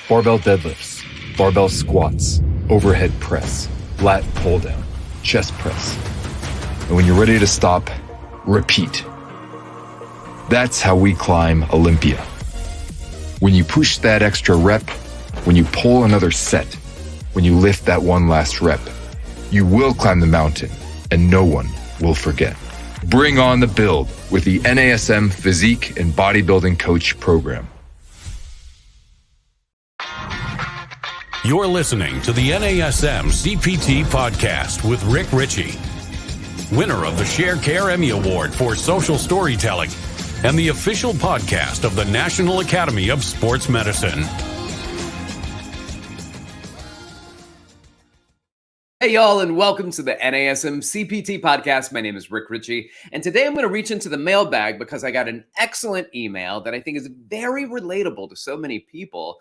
Barbell deadlifts, barbell squats, overhead press, lat pull down, chest press. And when you're ready to stop, repeat. That's how we climb Olympia. When you push that extra rep, when you pull another set, when you lift that one last rep, you will climb the mountain and no one will forget. Bring on the build with the NASM Physique and Bodybuilding Coach Program. You're listening to the NASM-CPT Podcast with Richey, winner of the Share Care Emmy Award for Social Storytelling and the official podcast of the National Academy of Sports Medicine. Hey y'all, and welcome to the NASM-CPT Podcast. My name is Richey, and today I'm going to reach into the mailbag because I got an excellent email that I think is very relatable to so many people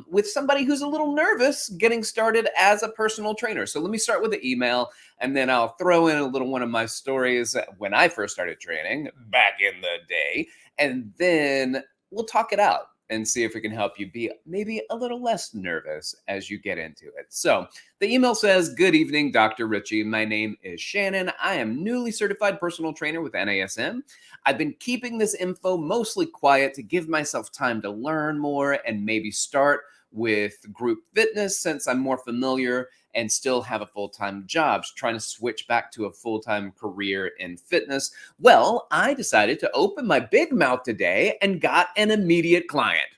with somebody who's a little nervous getting started as a personal trainer. So let me start with the email, and then I'll throw in a little one of my stories when I first started training back in the day, and then we'll talk it out and see if we can help you be maybe a little less nervous as you get into it. So the email says, "Good evening, Dr. Richey. My name is Shannon. I am newly certified personal trainer with NASM. I've been keeping this info mostly quiet to give myself time to learn more and maybe start with group fitness since I'm more familiar and still have a full-time job, trying to switch back to a full-time career in fitness. Well, I decided to open my big mouth today and got an immediate client.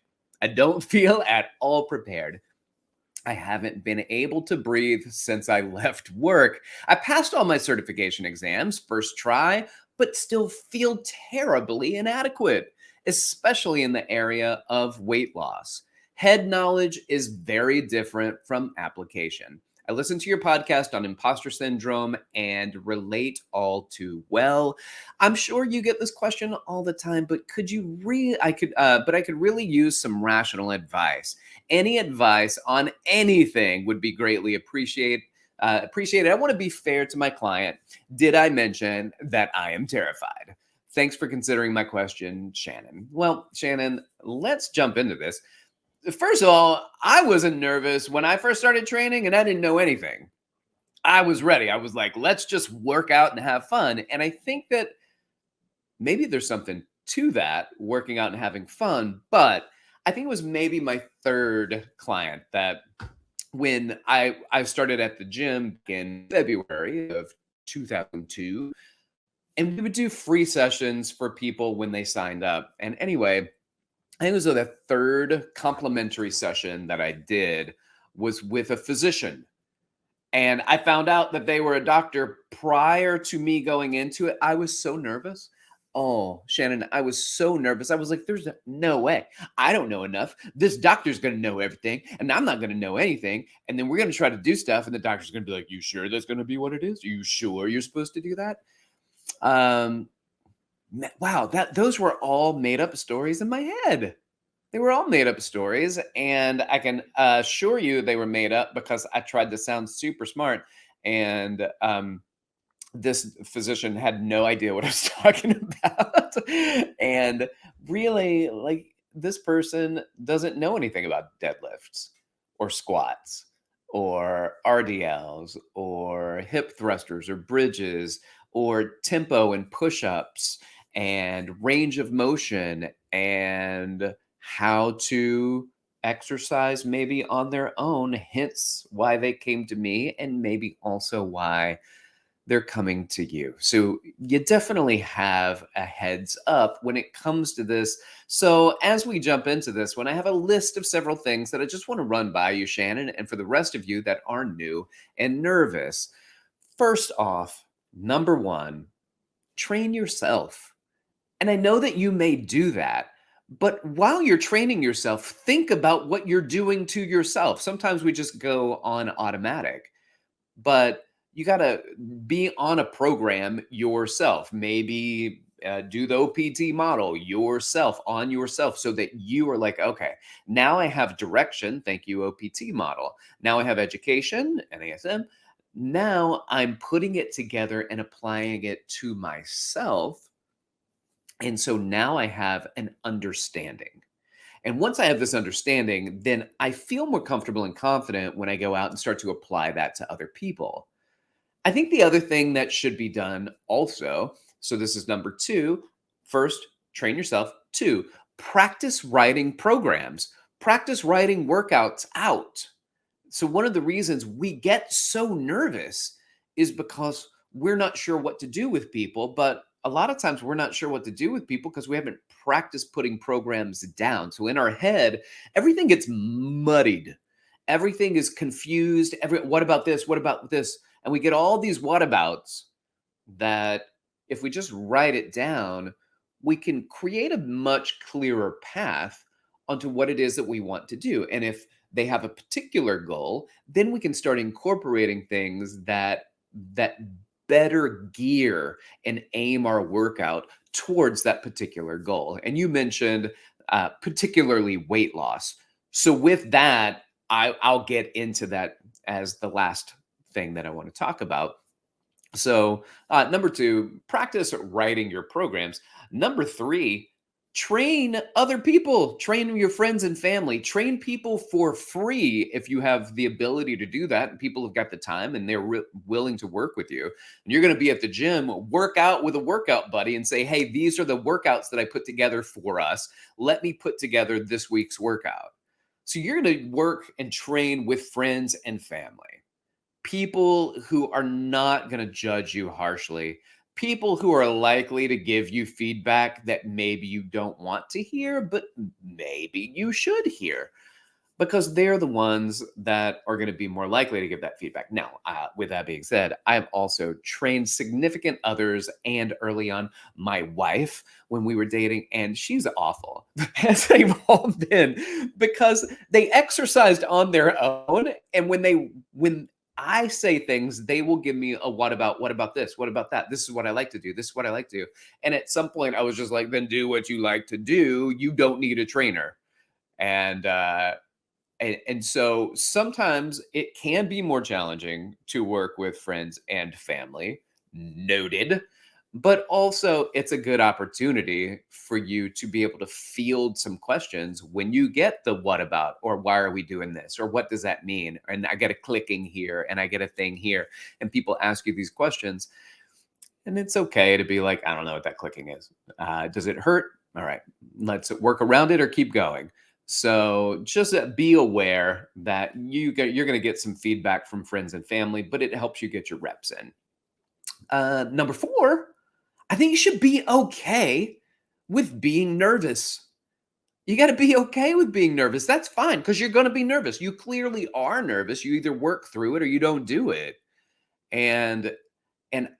I don't feel at all prepared. I haven't been able to breathe since I left work. I passed all my certification exams first try, but still feel terribly inadequate, especially in the area of weight loss. Head knowledge is very different from application. I listen to your podcast on imposter syndrome and relate all too well. I'm sure you get this question all the time, but I could really use some rational advice. Any advice on anything would be greatly appreciated. I want to be fair to my client. Did I mention that I am terrified? Thanks for considering my question, Shannon." Well, Shannon, let's jump into this. First of all, I wasn't nervous when I first started training and I didn't know anything. I was ready. I was like, let's just work out and have fun. And I think that maybe there's something to that, working out and having fun. But I think it was maybe my third client that when I started at the gym in February of 2002, and we would do free sessions for people when they signed up. And anyway, I think it was the third complimentary session that I did was with a physician. And I found out that they were a doctor prior to me going into it. I was so nervous. Oh, Shannon, I was so nervous. I was like, there's no way. I don't know enough. This doctor's going to know everything, and I'm not going to know anything. And then we're going to try to do stuff, and the doctor's going to be like, you sure that's going to be what it is? Are you sure you're supposed to do that? Wow, those were all made up stories in my head. They were all made up stories, and I can assure you they were made up because I tried to sound super smart, and this physician had no idea what I was talking about. And really, like, this person doesn't know anything about deadlifts or squats or RDLs or hip thrusters or bridges or tempo and push-ups and range of motion and how to exercise maybe on their own, hence why they came to me and maybe also why they're coming to you. So you definitely have a heads up when it comes to this. So as we jump into this one, I have a list of several things that I just want to run by you, Shannon, and for the rest of you that are new and nervous. First off, number one, train yourself. And I know that you may do that, but while you're training yourself, think about what you're doing to yourself. Sometimes we just go on automatic, but you got to be on a program yourself. Maybe do the OPT model yourself on yourself so that you are like, okay, now I have direction. Thank you, OPT model. Now I have education, NASM. Now I'm putting it together and applying it to myself. And so now I have an understanding. And once I have this understanding, then I feel more comfortable and confident when I go out and start to apply that to other people. I think the other thing that should be done also, so this is number two, first, train yourself. Two, practice writing programs, practice writing workouts out. So, one of the reasons we get so nervous is because we're not sure what to do with people. But a lot of times we're not sure what to do with people because we haven't practiced putting programs down. So, in our head, everything gets muddied, everything is confused. What about this? What about this? And we get all these whatabouts that if we just write it down, we can create a much clearer path onto what it is that we want to do. And if they have a particular goal, then we can start incorporating things that better gear and aim our workout towards that particular goal. And you mentioned particularly weight loss. So with that, I'll get into that as the last thing that I want to talk about. So, number two, practice writing your programs. Number three, train other people, train your friends and family, train people for free if you have the ability to do that. And people have got the time and they're willing to work with you. And you're going to be at the gym, work out with a workout buddy and say, hey, these are the workouts that I put together for us. Let me put together this week's workout. So, you're going to work and train with friends and family. People who are not going to judge you harshly, people who are likely to give you feedback that maybe you don't want to hear, but maybe you should hear, because they're the ones that are going to be more likely to give that feedback. Now, with that being said, I've also trained significant others and early on my wife when we were dating, and she's awful, as they've all been, because they exercised on their own. And when I say things, they will give me a what about this? What about that? This is what I like to do. This is what I like to do. And at some point I was just like, then do what you like to do. You don't need a trainer. And so sometimes it can be more challenging to work with friends and family. Noted. But also, it's a good opportunity for you to be able to field some questions when you get the what about, or why are we doing this, or what does that mean? And I get a clicking here and I get a thing here. And people ask you these questions. And it's okay to be like, I don't know what that clicking is. Does it hurt? All right, let's work around it or keep going. So just be aware that you're going to get some feedback from friends and family, but it helps you get your reps in. Number four, I think you should be okay with being nervous. You got to be okay with being nervous. That's fine, because you're going to be nervous. You clearly are nervous. You either work through it or you don't do it. And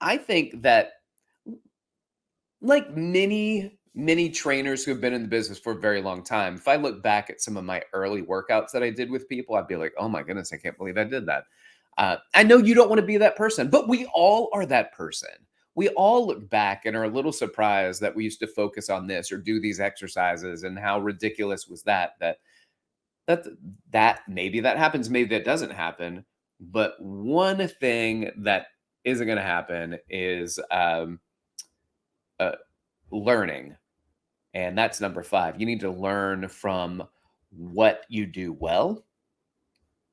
I think that, like many trainers who have been in the business for a very long time, if I look back at some of my early workouts that I did with people, I'd be like, oh my goodness, I can't believe I did that. I know you don't want to be that person, but we all are that person. We all look back and are a little surprised that we used to focus on this or do these exercises, and how ridiculous was that maybe that happens, maybe that doesn't happen. But one thing that isn't going to happen is learning. And that's number five. You need to learn from what you do well,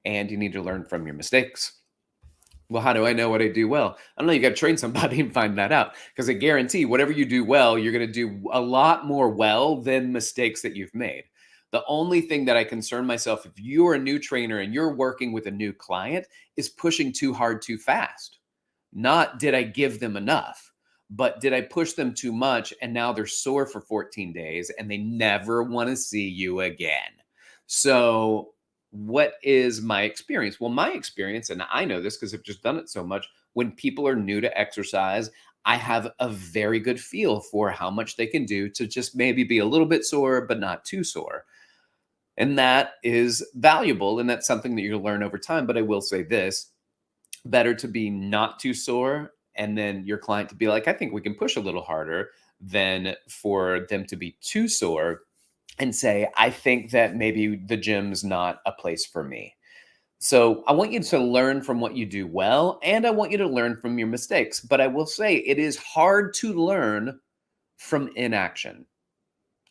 and you need to learn from your mistakes. Well, how do I know what I do well? I don't know. You got to train somebody and find that out, because I guarantee whatever you do well, you're going to do a lot more well than mistakes that you've made. The only thing that I concern myself, if you're a new trainer and you're working with a new client, is pushing too hard too fast. Not did I give them enough, but did I push them too much and now they're sore for 14 days and they never want to see you again. So what is my experience? Well, my experience, and I know this because I've just done it so much, when people are new to exercise, I have a very good feel for how much they can do to just maybe be a little bit sore, but not too sore. And that is valuable. And that's something that you'll learn over time. But I will say this, better to be not too sore and then your client to be like, I think we can push a little harder, than for them to be too sore and say, I think that maybe the gym's not a place for me. So I want you to learn from what you do well, and I want you to learn from your mistakes. But I will say it is hard to learn from inaction.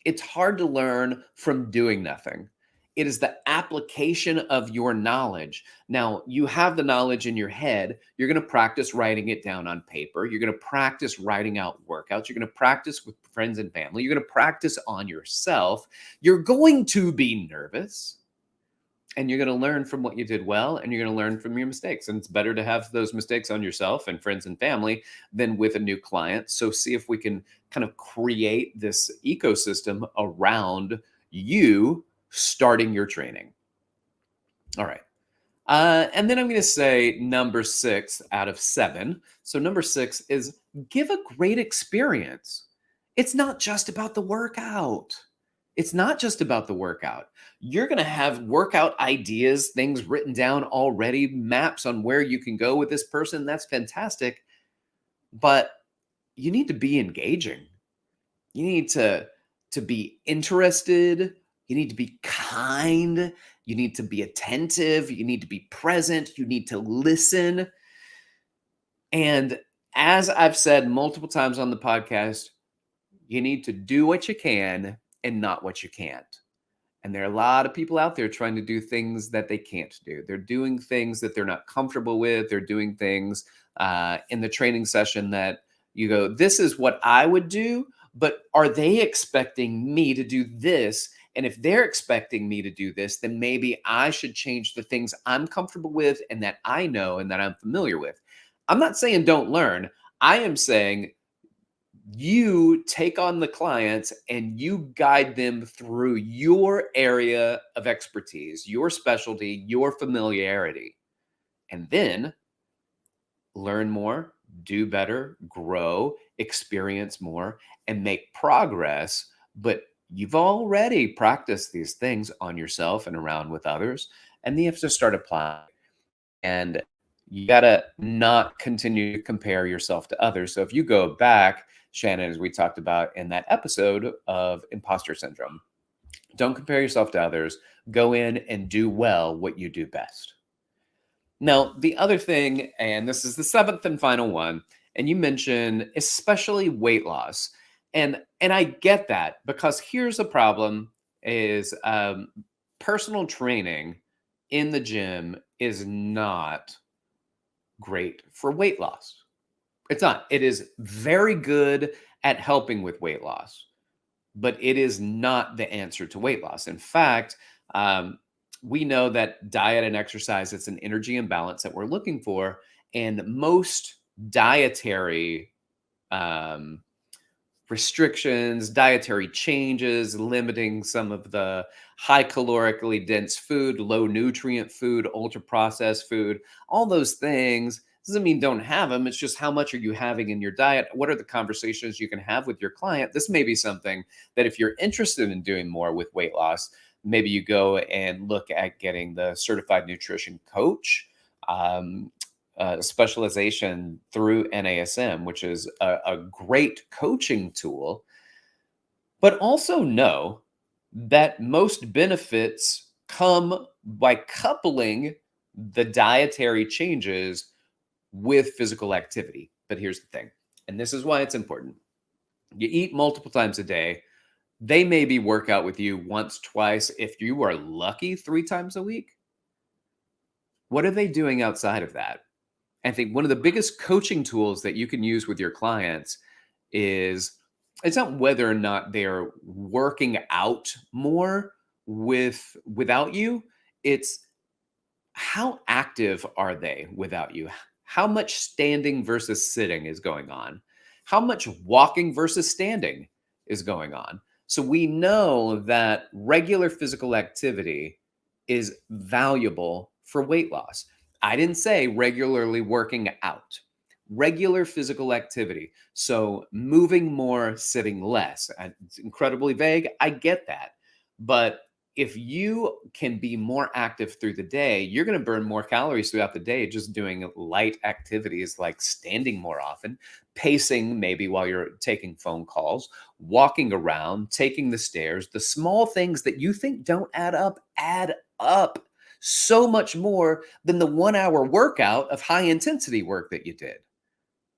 It's hard to learn from doing nothing. It is the application of your knowledge. Now, you have the knowledge in your head. You're going to practice writing it down on paper. You're going to practice writing out workouts. You're going to practice with friends and family. You're going to practice on yourself. You're going to be nervous. And you're going to learn from what you did well, and you're going to learn from your mistakes. And it's better to have those mistakes on yourself and friends and family than with a new client. So see if we can kind of create this ecosystem around you starting your training. All right. And then I'm going to say number 6 out of 7. So number 6 is give a great experience. It's not just about the workout. It's not just about the workout. You're going to have workout ideas, things written down already, maps on where you can go with this person. That's fantastic. But you need to be engaging. You need to be interested. You need to be kind. You need to be attentive. You need to be present. You need to listen. And as I've said multiple times on the podcast, you need to do what you can and not what you can't. And there are a lot of people out there trying to do things that they can't do. They're doing things that they're not comfortable with. They're doing things in the training session that you go, this is what I would do, but are they expecting me to do this? And if they're expecting me to do this, then maybe I should change the things I'm comfortable with and that I know and that I'm familiar with. I'm not saying don't learn. I am saying you take on the clients and you guide them through your area of expertise, your specialty, your familiarity, and then learn more, do better, grow, experience more, and make progress. But you've already practiced these things on yourself and around with others, and then you have to start applying. And you got to not continue to compare yourself to others. So if you go back, Shannon, as we talked about in that episode of imposter syndrome, don't compare yourself to others. Go in and do well what you do best. Now, the other thing, and this is the 7th and final one, and you mentioned especially weight loss. And I get that, because here's a problem is personal training in the gym is not great for weight loss. It's not. It is very good at helping with weight loss, but it is not the answer to weight loss. In fact, we know that diet and exercise, it's an energy imbalance that we're looking for. And most dietary restrictions, dietary changes, limiting some of the high calorically dense food, low nutrient food, ultra processed food, all those things doesn't mean don't have them. It's just how much are you having in your diet? What are the conversations you can have with your client? This may be something that if you're interested in doing more with weight loss, maybe you go and look at getting the certified nutrition coach specialization through NASM, which is a great coaching tool. But also know that most benefits come by coupling the dietary changes with physical activity. But here's the thing, and this is why it's important. You eat multiple times a day. They maybe work out with you once, twice, if you are lucky, 3 times a week. What are they doing outside of that? I think one of the biggest coaching tools that you can use with your clients is, it's not whether or not they're working out more without you. It's how active are they without you? How much standing versus sitting is going on? How much walking versus standing is going on? So we know that regular physical activity is valuable for weight loss. I didn't say regularly working out, regular physical activity. So moving more, sitting less. It's incredibly vague. I get that. But if you can be more active through the day, you're going to burn more calories throughout the day just doing light activities like standing more often, pacing maybe while you're taking phone calls, walking around, taking the stairs. The small things that you think don't add up so much more than the 1-hour workout of high intensity work that you did.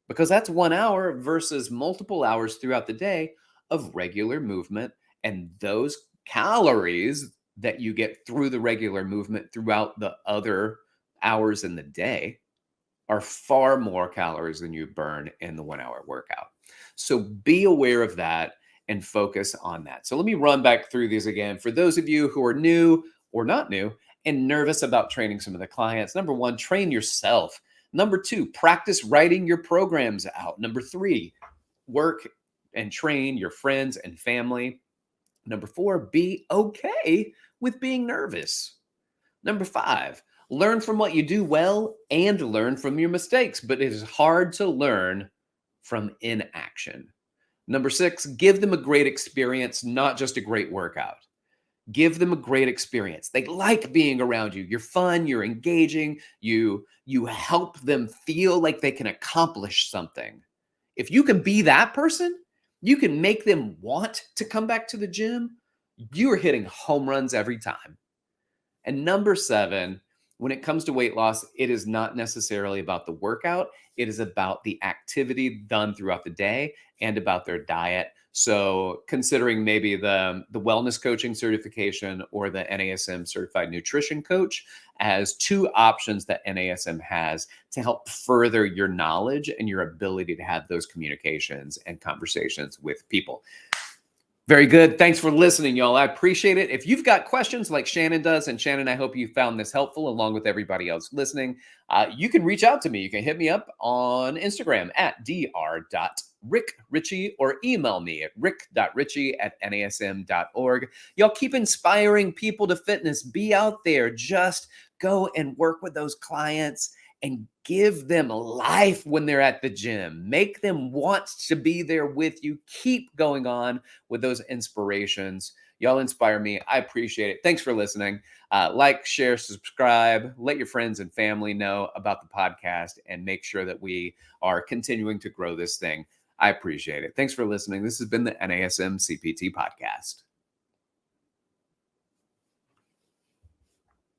Because that's 1 hour versus multiple hours throughout the day of regular movement And those calories that you get through the regular movement throughout the other hours in the day are far more calories than you burn in the 1 hour workout. So be aware of that and focus on that. So let me run back through these again. For those of you who are new or not new and nervous about training some of the clients, number 1, train yourself. Number 2, practice writing your programs out. Number 3, work and train your friends and family. Number 4, be okay with being nervous. Number 5, learn from what you do well and learn from your mistakes, but it is hard to learn from inaction. Number 6, give them a great experience, not just a great workout. Give them a great experience. They like being around you. You're fun, you're engaging, you help them feel like they can accomplish something. If you can be that person, you can make them want to come back to the gym. You're hitting home runs every time. And number 7, when it comes to weight loss, it is not necessarily about the workout. It is about the activity done throughout the day and about their diet. So considering maybe the wellness coaching certification or the NASM certified nutrition coach as 2 options that NASM has to help further your knowledge and your ability to have those communications and conversations with people. Very good. Thanks for listening, y'all. I appreciate it. If you've got questions like Shannon does, and Shannon, I hope you found this helpful along with everybody else listening, you can reach out to me. You can hit me up on Instagram at dr.rickrichey or email me at rick.richey@nasm.org. Y'all keep inspiring people to fitness. Be out there. Just go and work with those clients and give them life when they're at the gym. Make them want to be there with you. Keep going on with those inspirations. Y'all inspire me. I appreciate it. Thanks for listening. Like, share, subscribe. Let your friends and family know about the podcast and make sure that we are continuing to grow this thing. I appreciate it. Thanks for listening. This has been the NASM CPT Podcast.